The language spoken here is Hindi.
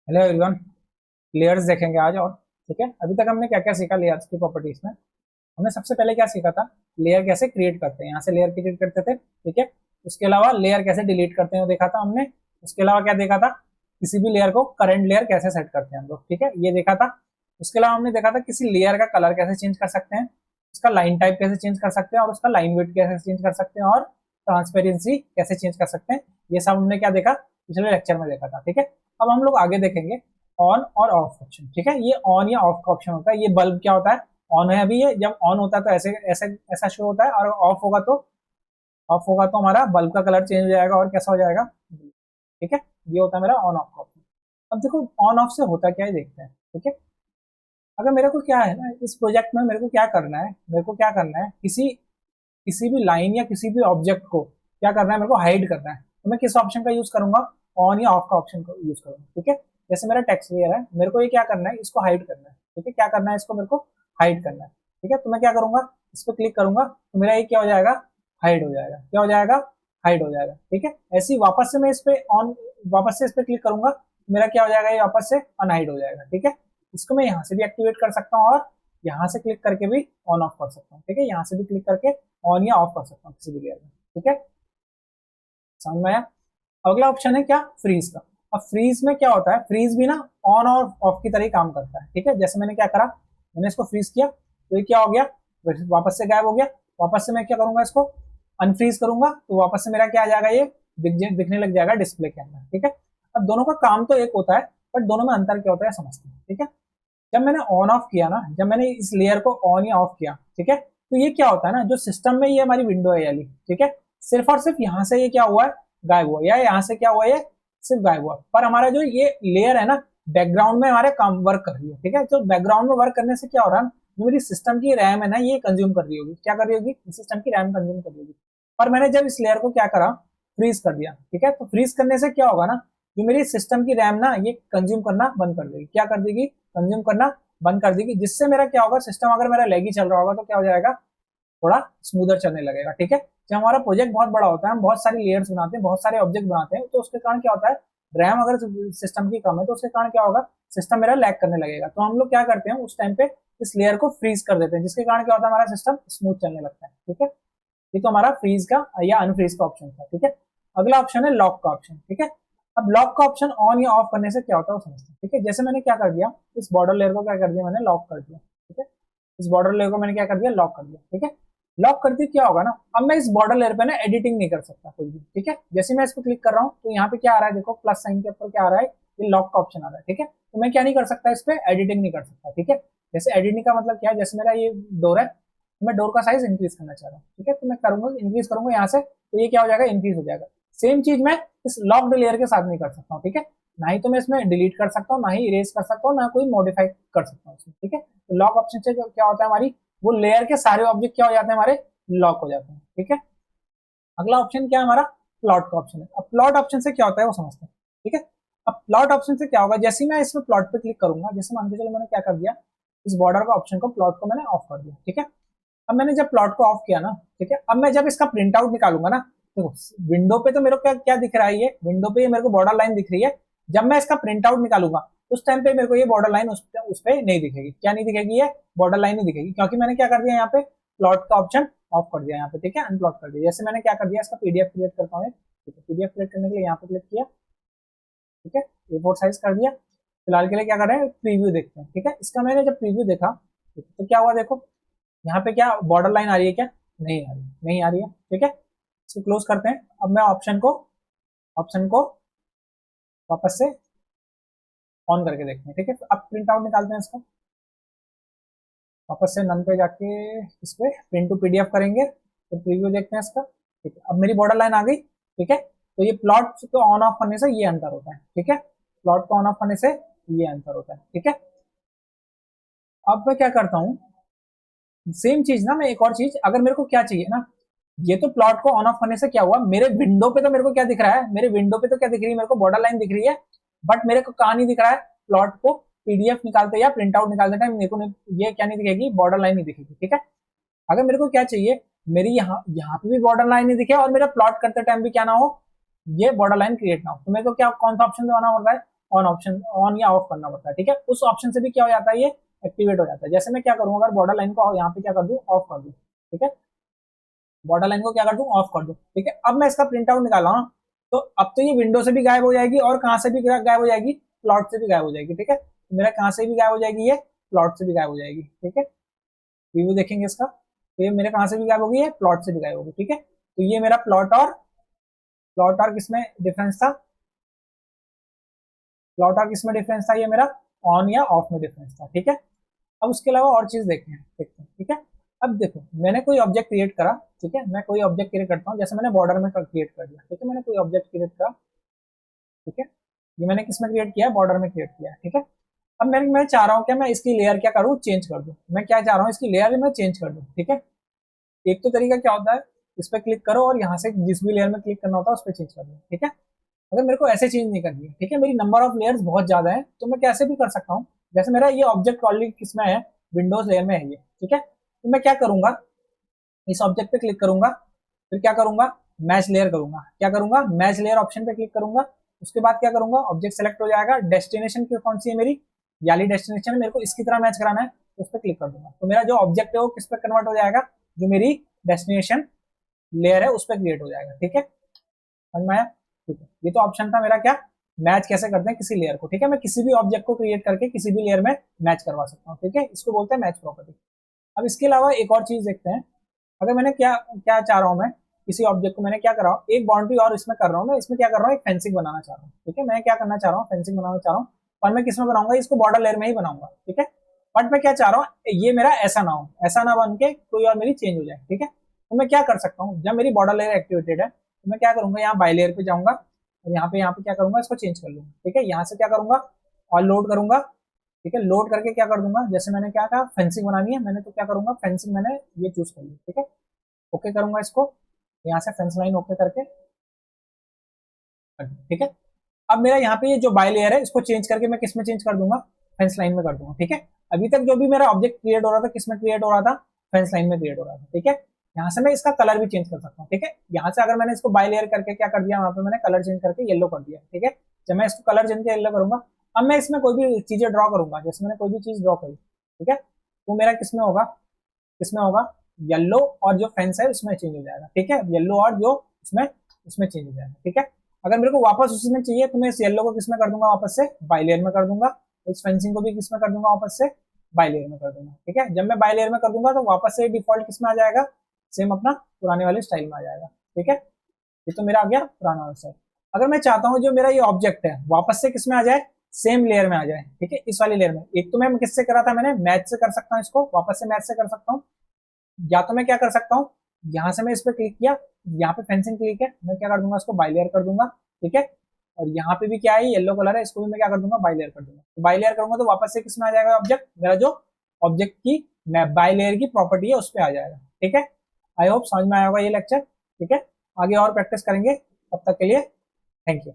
Hello everyone. लेयर्स देखेंगे आज। और ठीक है, अभी तक हमने क्या क्या सीखा लेयर्स की प्रॉपर्टीज में। हमने सबसे पहले क्या सीखा था, लेयर कैसे क्रिएट करते हैं, यहाँ से लेयर क्रिएट करते थे। ठीक है, उसके अलावा लेयर कैसे डिलीट करते हैं वो देखा था हमने। उसके अलावा क्या देखा था, किसी भी लेयर को करंट लेयर कैसे सेट करते हैं हम लोग। ठीक है, ये देखा था। उसके अलावा हमने देखा था किसी लेयर का कलर कैसे चेंज कर सकते हैं, उसका लाइन टाइप कैसे चेंज कर सकते हैं, और उसका लाइन विड्थ कैसे चेंज कर सकते हैं, और ट्रांसपेरेंसी कैसे चेंज कर सकते हैं। ये सब हमने क्या देखा, पिछले लेक्चर में देखा था। ठीक है, अब हम लोग आगे देखेंगे ऑन और ऑफ ऑप्शन। ठीक है, ये ऑन या ऑफ का ऑप्शन होता है। ये बल्ब क्या होता है, ऑन है अभी, ये जब ऑन होता है तो ऐसे ऐसे ऐसा शो होता है, और ऑफ होगा तो हमारा बल्ब का कलर चेंज हो जाएगा और कैसा हो जाएगा। ठीक है, ये होता है मेरा ऑन ऑफ का ऑप्शन। अब देखो ऑन ऑफ से होता क्या है देखते हैं। ठीक है, अगर मेरे को क्या है ना, इस प्रोजेक्ट में मेरे को क्या करना है, किसी किसी भी लाइन या किसी भी ऑब्जेक्ट को क्या करना है, मेरे को हाइड करना है। तो मैं किस ऑप्शन का यूज करूंगा, ऑन या ऑफ का ऑप्शन का यूज करूंगा। ठीक है, जैसे मेरा टेक्स्ट लेयर है, मेरे को ये क्या करना है, इसको हाइड करना है। ठीक है, क्या करना है, इसको मेरे को हाइड करना है। ठीक है, तो मैं क्या करूंगा, इस पर क्लिक करूंगा तो मेरा ये क्या हो जाएगा, हाइड हो जाएगा। क्या हो जाएगा, हाइड हो जाएगा। ठीक है, ऐसे ही वापस से मैं इस पे ऑन, वापस से इस पे क्लिक करूंगा तो मेरा क्या हो जाएगा, ये वापस से अनहाइड हो जाएगा। ठीक है, इसको मैं यहाँ से भी एक्टिवेट कर सकता हूँ और यहाँ से क्लिक करके भी ऑन ऑफ कर सकता हूँ। ठीक है, यहाँ से भी क्लिक करके ऑन या ऑफ कर सकता हूँ किसी भी लेयर में। ठीक है, समझ में आया। अगला ऑप्शन है क्या, फ्रीज का। अब फ्रीज में क्या होता है, फ्रीज भी ना ऑन और ऑफ की तरह ही काम करता है। ठीक है, जैसे मैंने क्या करा, मैंने इसको फ्रीज किया तो ये क्या हो गया, वापस से गायब हो गया। वापस से मैं क्या करूंगा, इसको अनफ्रीज करूंगा तो वापस से मेरा क्या आ जाएगा, ये दिखने लग जाएगा डिस्प्ले के अंदर। ठीक है, अब दोनों का काम तो एक होता है, बट दोनों में अंतर क्या होता है समझते हैं। ठीक है, जब मैंने ऑन ऑफ किया ना, जब मैंने इस लेयर को ऑन या ऑफ किया, ठीक है, तो ये क्या होता है ना, जो सिस्टम में ये हमारी विंडो है वाली, ठीक है, सिर्फ और सिर्फ यहाँ से ये क्या हुआ है, गायब हुआ, या यहाँ से क्या हुआ, ये सिर्फ गायब हुआ। पर हमारा जो ये लेयर है ना, बैकग्राउंड में हमारे काम वर्क कर रही है। ठीक है, तो बैकग्राउंड में वर्क करने से क्या हो रहा है, जो मेरी सिस्टम की रैम है ना, ये कंज्यूम कर रही होगी। क्या कर रही होगी, सिस्टम की रैम कंज्यूम कर रही होगी। पर मैंने जब इस लेयर को क्या करा, फ्रीज कर दिया। ठीक है, तो फ्रीज करने से क्या होगा ना, जो मेरी सिस्टम की रैम ना, ये कंज्यूम करना बंद कर देगी। क्या कर देगी, कंज्यूम करना बंद कर देगी, जिससे मेरा क्या होगा, सिस्टम अगर मेरा लैगी चल रहा होगा तो क्या हो जाएगा, थोड़ा स्मूदर चलने लगेगा। ठीक है, जब हमारा प्रोजेक्ट बहुत बड़ा होता है, हम बहुत सारी लेयर्स बनाते हैं, बहुत सारे ऑब्जेक्ट बनाते हैं, तो उसके कारण क्या होता है, रैम अगर सिस्टम की कम है तो उसके कारण क्या होगा, सिस्टम मेरा लैग करने लगेगा। तो हम लोग क्या करते हैं, उस टाइम पे इस लेयर को फ्रीज कर देते हैं, जिसके कारण क्या होता है, हमारा सिस्टम स्मूथ चलने लगता है। ठीक है, ये तो हमारा फ्रीज का या अनफ्रीज का ऑप्शन था। ठीक है, अगला ऑप्शन है लॉक का ऑप्शन। ठीक है, अब लॉक का ऑप्शन ऑन या ऑफ करने से क्या होता है वो समझते हैं। ठीक है, जैसे मैंने क्या कर दिया, इस बॉर्डर लेयर को क्या कर दिया, मैंने लॉक कर दिया। ठीक है, इस बॉर्डर लेयर को मैंने क्या कर दिया, लॉक कर दिया। ठीक है, लॉक करते क्या होगा ना, अब मैं इस बॉर्डर लेयर पे ना एडिटिंग नहीं कर सकता कोई भी। ठीक है, जैसे मैं इस पर क्लिक कर रहा हूँ तो यहाँ पे क्या आ रहा है, देखो प्लस साइन के ऊपर क्या आ रहा है, ये लॉक का ऑप्शन आ रहा है। ठीक है, तो मैं क्या नहीं कर सकता, इस पे एडिटिंग नहीं कर सकता। ठीक है, जैसे एडिटिंग का मतलब क्या है, जैसे मेरा ये डोर है, तो मैं डोर का साइज इंक्रीज करना चाह रहा हूँ। ठीक है, तो मैं करूंगा, इंक्रीज करूंगा यहाँ से, तो ये क्या हो जाएगा, इंक्रीज हो जाएगा। सेम चीज मैं इस लॉक्ड लेयर के साथ नहीं कर सकता हूँ। ठीक है, ना ही तो मैं इसमें डिलीट कर सकता हूँ, ना ही इरेज कर सकता हूँ, ना कोई मॉडिफाई कर सकता हूँ इसमें। ठीक है, तो लॉक ऑप्शन से क्या होता है, हमारी वो लेयर के सारे ऑब्जेक्ट क्या हो जाते हैं, हमारे लॉक हो जाते हैं। ठीक है, अगला ऑप्शन क्या है हमारा, प्लॉट का ऑप्शन है। अब प्लॉट ऑप्शन से क्या होता है वो समझते हैं। ठीक है, अब प्लॉट ऑप्शन से क्या होगा, जैसे ही मैं इसमें प्लॉट पे क्लिक करूंगा, जैसे मान के चलो मैंने क्या कर दिया, इस बॉर्डर का ऑप्शन को, प्लॉट को मैंने ऑफ कर दिया। ठीक है, अब मैंने जब प्लॉट को ऑफ किया ना, ठीक है, अब मैं जब इसका प्रिंट आउट निकालूंगा ना, देखो विंडो पे तो मेरे को क्या क्या दिख रहा है, ये विंडो पे ये मेरे को बॉर्डर लाइन दिख रही है। जब मैं इसका प्रिंट आउट निकालूंगा उस टाइम पे मेरे को ये बॉर्डर लाइन उस पे नहीं दिखेगी। क्या नहीं दिखेगी, ये बॉर्डर लाइन नहीं दिखेगी, क्योंकि मैंने क्या कर दिया, यहाँ पे प्लॉट का ऑप्शन ऑफ कर दिया यहाँ पे। ठीक है, अनप्लॉट कर दिया। जैसे मैंने क्या कर दिया, इसका पीडीएफ क्रिएट करता हूँ। ठीक है, पीडीएफ क्रिएट करने के लिए यहाँ पे क्लिक किया। ठीक है, A4 साइज कर दिया। फिलहाल के लिए क्या कर रहे हैं, प्रीव्यू देखते हैं। ठीक है, इसका मैंने जब प्रीव्यू देखा तो क्या हुआ, देखो यहाँ पे क्या बॉर्डर लाइन आ रही है, क्या नहीं आ रही, नहीं आ रही है। ठीक है, इसको क्लोज करते हैं। अब मैं ऑप्शन को वापस से ऑन करके देखते हैं। ठीक है, तो अब प्रिंट आउट निकालते हैं इसका, वापस से नन पे जाके इस पे प्रिंट टू पीडीएफ करेंगे, तो प्रीव्यू देखते हैं इसका। ठीक है, अब मेरी बॉर्डर लाइन आ गई। ठीक है, तो ये प्लॉट को ऑन ऑफ करने से ये अंतर होता है। ठीक है, प्लॉट को ऑन ऑफ करने से ये अंतर होता है। ठीक है, अब मैं क्या करता हूँ, सेम चीज ना, मैं एक और चीज, अगर मेरे को क्या चाहिए ना, ये तो प्लॉट को ऑन ऑफ करने से क्या हुआ, मेरे विंडो पे तो मेरे को क्या दिख रहा है, मेरे विंडो पे तो क्या दिख रही है, मेरे को बॉर्डर लाइन दिख रही है। बट मेरे को कहाँ नहीं दिख रहा है, प्लॉट को पीडीएफ निकालते या प्रिंट आउट निकालते टाइम मेरे को ये क्या नहीं दिखेगी, बॉर्डर लाइन नहीं दिखेगी। ठीक है, अगर मेरे को क्या चाहिए, मेरी यहाँ यहाँ पे भी बॉर्डर लाइन नहीं दिखे और मेरा प्लॉट करते टाइम भी क्या ना हो, ये बॉर्डर लाइन क्रिएट ना हो, तो मेरे को क्या, कौन सा ऑप्शन दबाना पड़ता है, ऑन ऑप्शन, ऑन या ऑफ करना पड़ता है, ठीक है। उस ऑप्शन से भी क्या हो जाता है, ये एक्टिवेट हो जाता है। जैसे मैं क्या करूँ, अगर बॉर्डर लाइन को यहाँ पे क्या कर दूँ, ऑफ कर दूँ, ठीक है, बॉर्डर लाइन को क्या कर दूँ, ऑफ कर दूँ, ठीक है। अब मैं इसका प्रिंट आउट निकाला हूँ, तो अब तो ये विंडो से भी गायब हो जाएगी और कहाँ से भी गायब हो जाएगी, प्लॉट से भी गायब हो जाएगी, ठीक है। तो मेरा कहाँ से भी गायब हो जाएगी, ये प्लॉट से भी गायब हो जाएगी, ठीक है। रिव्यू देखेंगे इसका, तो ये मेरे कहाँ से भी गायब होगी, ये प्लॉट से भी गायब होगी, ठीक है। तो ये मेरा प्लॉट और किसमें डिफरेंस था, प्लॉट और किसमें डिफरेंस था, ये मेरा ऑन या ऑफ में डिफरेंस था, ठीक है। अब उसके अलावा और चीज देखते हैं, ठीक है। अब देखो, मैंने कोई ऑब्जेक्ट क्रिएट करा, ठीक है, मैं कोई ऑब्जेक्ट क्रिएट करता हूँ, जैसे मैंने बॉर्डर में क्रिएट कर दिया, ठीक है, मैंने कोई ऑब्जेक्ट क्रिएट करा, ठीक है, ये मैंने किसमें क्रिएट किया, बॉर्डर में क्रिएट किया, ठीक है। अब मैं चाह रहा हूँ क्या, मैं इसकी लेयर क्या करूँ, चेंज कर दूँ। मैं क्या चाह रहा हूँ, इसकी लेयर मैं चेंज कर दूँ, ठीक है। एक तो तरीका क्या होता है, इस पर क्लिक करो और यहाँ से जिस भी लेयर में क्लिक करना होता है उस पर चेंज कर दो, ठीक है। अगर मेरे को ऐसे चेंज नहीं करनी है, ठीक है, मेरी नंबर ऑफ लेयर्स बहुत ज्यादा है, तो मैं कैसे भी कर सकता हूँ। जैसे मेरा ये ऑब्जेक्ट ऑलरेडी किसमें है, विंडोज लेयर में है ये, ठीक है। तो मैं क्या करूंगा, इस ऑब्जेक्ट पे क्लिक करूंगा, फिर क्या करूंगा, मैच लेयर करूंगा, क्या करूंगा, मैच लेयर ऑप्शन पे क्लिक करूंगा। उसके बाद क्या करूंगा, ऑब्जेक्ट सेलेक्ट हो जाएगा, डेस्टिनेशन कौन सी है मेरी, याली डेस्टिनेशन है, मेरे को इसकी तरह मैच कराना है, तो उस पर क्लिक कर दूंगा। तो मेरा जो ऑब्जेक्ट है वो किस पे कन्वर्ट हो जाएगा, जो मेरी डेस्टिनेशन लेयर है उस पर क्रिएट हो जाएगा, ठीक है, समझ में आया। ठीक है, ये तो ऑप्शन था मेरा, क्या मैच कैसे करते हैं किसी लेयर को, ठीक है। मैं किसी भी ऑब्जेक्ट को क्रिएट करके किसी भी लेयर में मैच करवा सकता हूँ, ठीक है, इसको बोलते हैं मैच प्रॉपर्टी। अब इसके अलावा एक और चीज देखते हैं, अगर मैंने क्या क्या चाह रहा हूँ, मैं किसी ऑब्जेक्ट को मैंने क्या कर रहा हूँ, एक बाउंड्री और इसमें कर रहा हूँ, मैं इसमें क्या कर रहा हूँ, एक फेंसिंग बनाना चाह रहा हूँ, ठीक है। मैं क्या करना चाह रहा हूँ, फेंसिंग बनाना चाह रहा हूँ, और मैं किसमें बनाऊंगा, इसको बॉर्डर लेयर में ही बनाऊंगा, ठीक है। बट मैं क्या चाह रहा हूँ, ये मेरा ऐसा ना हो, ऐसा ना बन के कोई और मेरी चेंज हो जाए, ठीक है। तो मैं क्या कर सकता हूँ, जब मेरी बॉर्डर लेयर एक्टिवेटेड है, तो मैं क्या करूंगा, यहाँ बाई लेयर पे जाऊंगा और यहाँ पे क्या करूंगा, इसको चेंज कर लूंगा, ठीक है। यहाँ से क्या करूंगा, और लोड करूंगा, ठीक है, लोड करके क्या कर दूंगा, जैसे मैंने क्या कहा, फेंसिंग बनानी है मैंने, तो क्या करूंगा, फेंसिंग मैंने ये चूज कर लिया, ठीक है। ओके करूंगा इसको, यहाँ से फेंस लाइन ओके करके, ठीक है। अब मेरा यहाँ पे ये जो बाय लेयर है इसको चेंज करके मैं किस में चेंज कर दूंगा, फेंस लाइन में कर दूंगा, ठीक है। अभी तक जो भी मेरा ऑब्जेक्ट क्रिएट हो रहा था किसमें क्रिएट हो रहा था, फेंस लाइन में क्रिएट हो रहा था, ठीक है। यहाँ से मैं इसका कलर भी चेंज कर सकता हूँ, ठीक है। यहाँ से अगर मैंने इसको बाय लेयर करके क्या कर दिया, वहां पे मैंने कलर चेंज करके येलो कर दिया, ठीक है। जब मैं इसको कलर चेंज करके येलो करूंगा, अब मैं इसमें कोई भी चीजें ड्रॉ करूंगा, जैसे मैंने कोई भी चीज ड्रॉ करी, ठीक है, तो मेरा किसमें होगा, येलो, और जो फेंस है उसमें चेंज हो जाएगा, ठीक है, येलो और जो उसमें उसमें चेंज हो जाएगा, ठीक है। अगर मेरे को वापस उसी में चाहिए तो मैं इस येलो को किसमें कर दूंगा, वापस से बाई लेयर में कर दूंगा, इस फेंसिंग को भी किसमें कर दूंगा, वापस से बाई लेयर में कर दूंगा, ठीक है। जब मैं बाई लेयर में कर दूंगा तो वापस से डिफॉल्ट किसमें आ जाएगा, सेम अपना पुराने वाले स्टाइल में आ जाएगा, ठीक है। ये तो मेरा आ गया पुराना वाला स्टाइल। अगर मैं चाहता हूँ जो मेरा ये ऑब्जेक्ट है वापस से किसमें आ जाए, सेम लेयर में आ जाए, ठीक है, इस वाली लेयर में। एक तो मैं किससे करा था मैंने, मैच से कर सकता हूँ, इसको वापस से मैच से कर सकता हूँ, या तो मैं क्या कर सकता हूँ, यहाँ से मैं इस पर क्लिक किया, यहाँ पे फेंसिंग क्लिक है, मैं क्या कर दूंगा, इसको बाई लेयर कर दूंगा, ठीक है। और यहाँ पे भी क्या है, येलो कलर है, इसको भी मैं क्या कर दूंगा, बाई लेयर कर दूंगा। तो बाई लेयर करूंगा तो वापस से किसमें आ जाएगा ऑब्जेक्ट, मेरा जो ऑब्जेक्ट की बाई लेयर की प्रॉपर्टी है उस पर आ जाएगा, ठीक है। आई होप समझ में आया होगा ये लेक्चर, ठीक है। आगे और प्रैक्टिस करेंगे, तब तक के लिए थैंक यू।